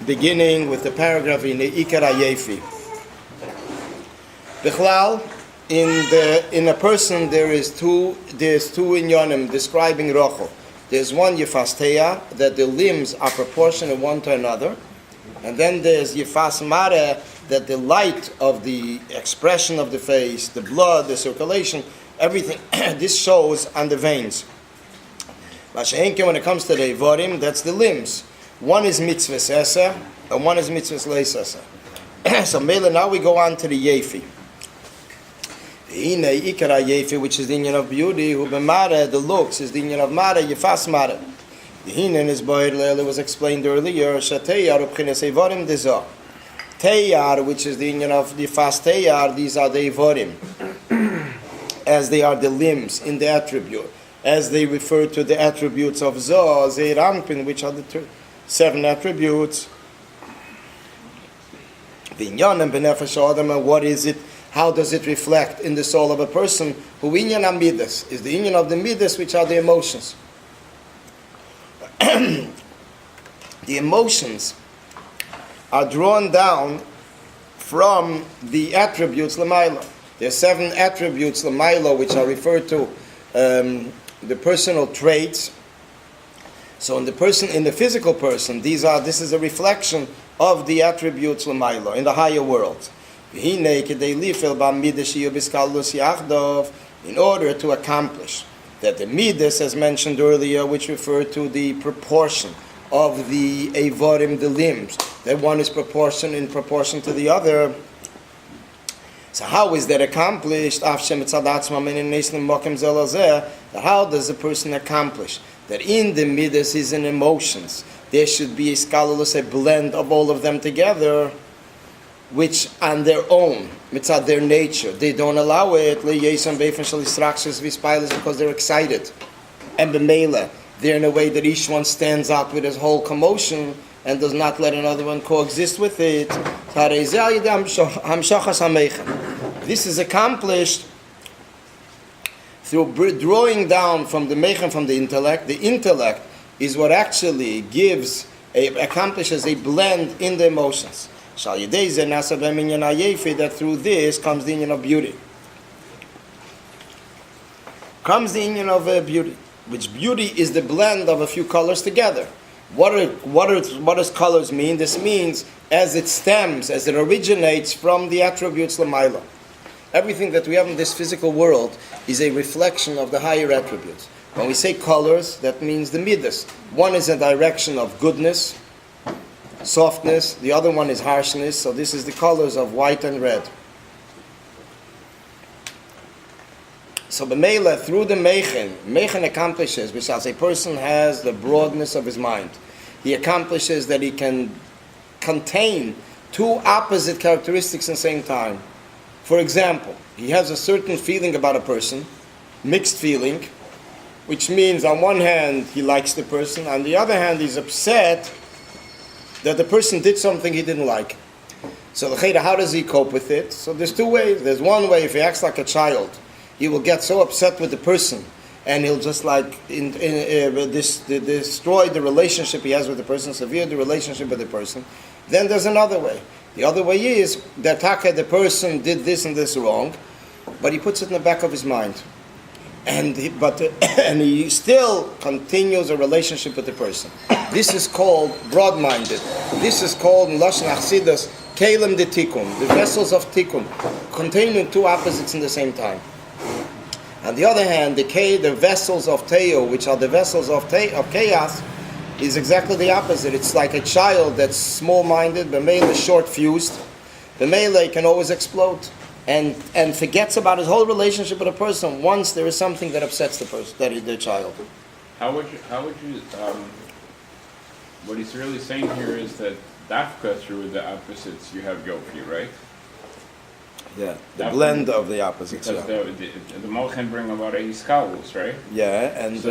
beginning with the paragraph in the Ikar HaYefi. Bichlal, in a person there's two inyanim describing rochel. There's one yifasteya, that the limbs are proportional one to another, and then there's yifas mare, that the light of the expression of the face, the blood, the circulation, everything, this shows on the veins. Mashenke, when it comes to the ivorim, that's the limbs. One is mitzvah sesa, and one is mitzvah leisesa. So now we go on to the yefi. Hine ikara yefi, which is the union of beauty, who b'mare, the looks, is the union of mare, yefas mare. The hine is boyer lele was explained earlier. Shateyar ubchines evorim dezah. Teyar, which is the union of the fast teyar, these are the evorim, as they are the limbs in the attribute, as they refer to the attributes of Zoh, Zeirampin, which are the 7 attributes. Vinyan benefesh adam, what is it? How does it reflect in the soul of a person? Who inyan midas is the inyan of the midas, which are the emotions. The emotions are drawn down from the attributes lamaila. There are 7 attributes lamaila, which are referred to the personal traits. So in the physical person, this is a reflection of the attributes lamaila in the higher world. In order to accomplish that the midas, as mentioned earlier, which refer to the proportion of the evorim, the limbs, that one is in proportion to the other. So how is that accomplished? How does a person accomplish that in the midas is in emotions? There should be a blend of all of them together, which on their own, mitzad their nature, they don't allow it, because they're excited. And b'meila, they're in a way that each one stands up with his whole commotion and does not let another one coexist with it. This is accomplished through drawing down from the meichen, from the intellect. The intellect is what actually accomplishes a blend in the emotions. That through this comes the union of beauty. Comes the union of beauty, which beauty is the blend of a few colors together. What does colors mean? This means as it originates from the attributes lamaila. Everything that we have in this physical world is a reflection of the higher attributes. When we say colors, that means the midas. One is a direction of goodness, softness. The other one is harshness. So this is the colors of white and red. So b'meila, through the meichen accomplishes, which as a person has the broadness of his mind, he accomplishes that he can contain 2 opposite characteristics at the same time. For example, he has a certain feeling about a person, mixed feeling, which means on one hand he likes the person, on the other hand he's upset that the person did something he didn't like. So how does he cope with it? So there's 2 ways. There's one way, if he acts like a child, he will get so upset with the person and he'll just destroy the relationship he has with the person, sever the relationship with the person. Then there's another way. The other way is that the person did this and this wrong, but he puts it in the back of his mind. And he still continues a relationship with the person. This is called broad-minded. This is called in Lashon Achsidus Kelim de Tikkun, the vessels of Tikkun, containing 2 opposites in the same time. On the other hand, the vessels of Teo, which are the vessels of chaos, is exactly the opposite. It's like a child that's small-minded, b'meila short-fused. B'meila can always explode and forgets about his whole relationship with a person once there is something that upsets the person, the child. How would you? What he's really saying here is that dafka through the opposites you have yofi, right? Yeah, the blend of the opposites. Because the mochen bring about 80 scowls, right? Yeah, and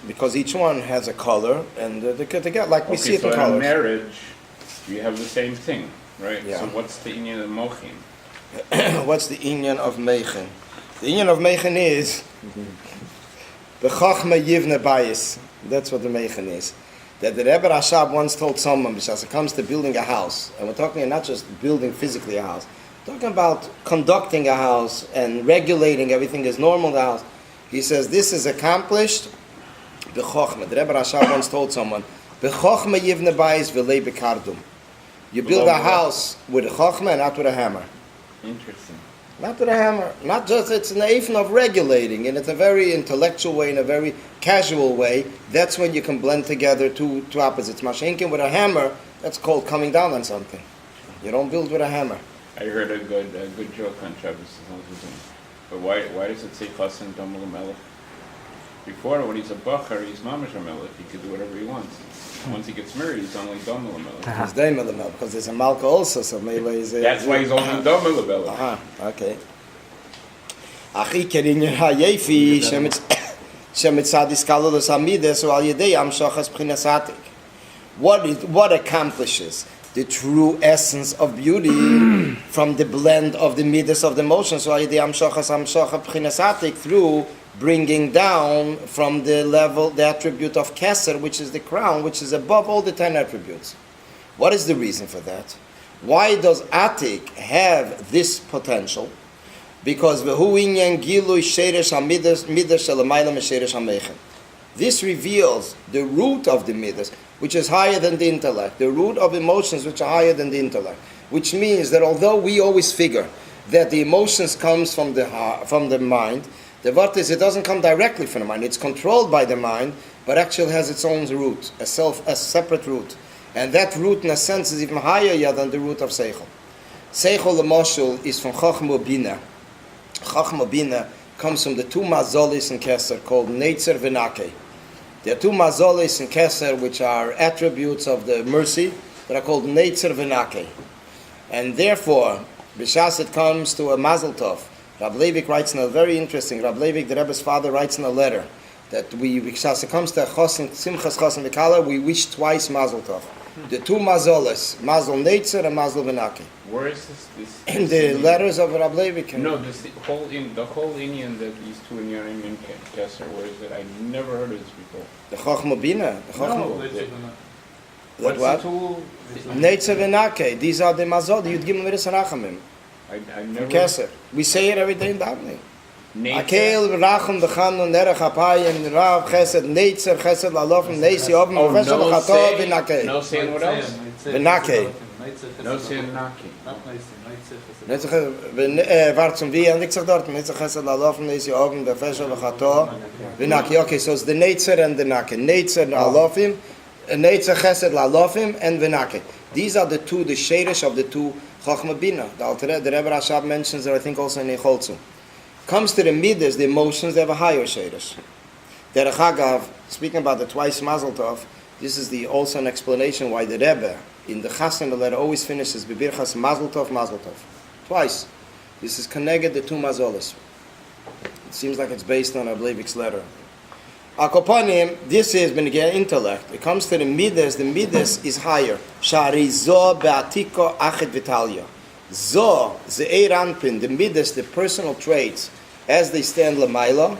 because each one has a color, and they get like we see it in colors. So in marriage, you have the same thing, right? Yeah. So what's the inyan of mochen? What's the inyan of meichen? The inyan of meichen is the chachma yivne bayis. That's what the meichen is. that the Rebbe Rashab once told someone, because it comes to building a house, and we're talking not just building physically a house, we're talking about conducting a house and regulating everything as normal in the house. He says, this is accomplished b'chochma. The Rebbe Rashab once told someone, b'chochma yivne bayis v'lei b'kardum. You build a house with a chochma and not with a hammer. Interesting. Not with a hammer. Not just, it's an eifn of regulating, and it's a very intellectual way, in a very casual way. That's when you can blend together two opposites. Mashenkin with a hammer, that's called coming down on something. You don't build with a hammer. I heard a good joke on Shabbos. But why does it say Chassan Domel Melech? Before, when he's a Bachar, he's Mamash Melech. He could do whatever he wants. Once he gets married, he's only Domel Melech. He's Daimel Melech, because there's a Malka also, so maybe he's... That's why he's only Domel Melech. Okay. Achi kerinyan hayefi shemitzad iskalos hamides or al yedei amshachas b'chinas atik. What accomplishes the true essence of beauty from the blend of the midas of the motions, so al yedei amshachas b'chinas atik, through bringing down from the level, the attribute of Keser, which is the crown, which is above all the 10 attributes. What is the reason for that? Why does Atik have this potential? Because this reveals the root of the midas, which is higher than the intellect, the root of emotions which are higher than the intellect, which means that although we always figure that the emotions comes from the heart, from the mind, the vart is it doesn't come directly from the mind. It's controlled by the mind, but actually has its own root, a separate root. And that root, in a sense, is even higher than the root of Seichel. Seichel, Moshul, is from Chachma Bina. Chachma Bina comes from the two mazolis in Keser called Neitzer V'Nakei. There are two mazolis in Keser which are attributes of the mercy that are called Neitzer V'Nakei. And therefore, B'Shas it comes to a Mazel Tov. Rabbi Leivik writes in a very interesting, Rabbi Leivik, the Rebbe's father, writes in a letter that B'Shas it comes to Chosin, Simchas Chosin V'Kala, we wish twice Mazel Tov. The two mazoles, Mazel Neitzer and Mazel V'Nakei. Where is this In the letters of Rabbi Leivik. No, the whole Indian that these two in Yonim Kesser, where is it? I never heard of this before. The Chochma Bina. The Chochma. What's what? the two? Neitzer V'Nakei. These are the mazol. You'd give them Midas Rachamim. I never. Kesser. We say it every day in davening. Neitzer. Akel Racham V'Chanun Derech Hapayim Rav Chesed Neitzer Chesed Lalofim Neisi Ovim V'Veshel V'Chato V'Nakei. No saying what else? V'Nakei. No saying Naki. Wart zum Wie, und ich sag dort, Neitzer Chesed Lalofim Neisi Ovim V'Veshel V'Chato V'Nakei. Okay, so it's the Neitzer and the Naki. Neitzer Lalofim, Neitzer Chesed Lalofim, and V'Nakei. These are the two, the shadish of the two Chachma Bina. The Rebbe Rashab mentions it, I think, also in Echolzu. Comes to the midas, the emotions, they have a higher shadish. Derech Hagav, speaking about the twice Mazel Tov, this is also an explanation why the Rebbe in the Chassan, the letter always finishes Bibirchas Mazel Tov, Mazel Tov. Twice. This is connected the two Mazolis. It seems like it's based on Rabbi Leivik's letter. Akopanim, this is Benegea intellect. It comes to the midas is higher. Shari zo be'atiko achet vitalia. Zo, ze'er anpin, the midas, the personal traits, as they stand lamaila,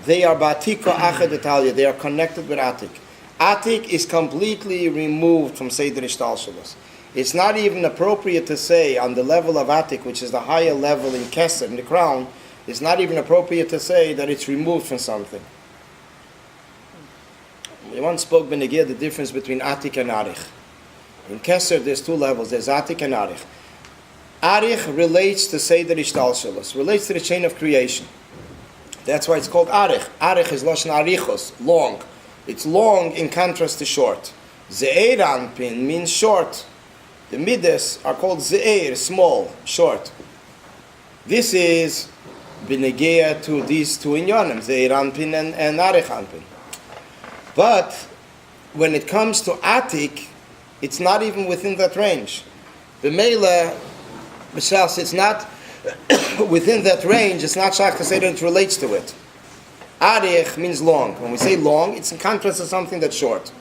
they are ba'atiko achet vitalia. They are connected with Atik. Atik is completely removed from Seder Ishtalshalos. It's not even appropriate to say on the level of Atik, which is the higher level in Keser, in the crown, it's not even appropriate to say that it's removed from something. We once spoke Benegea the difference between Atik and Arich. In Keser there's two levels, there's Atik and Arich. Arich relates to Seder Ishtalshalos, relates to the chain of creation. That's why it's called Arich. Arich is Lashon Arichos, long. It's long in contrast to short. Ze'er Anpin means short. The midas are called Ze'er, small, short. This is Benegea to these two inyanim, Ze'er Anpin and Arich Anpin. But when it comes to Atik, it's not even within that range. The Mela, it's not within that range, it's not shach to say that it relates to it. Arich means long. When we say long, it's in contrast to something that's short.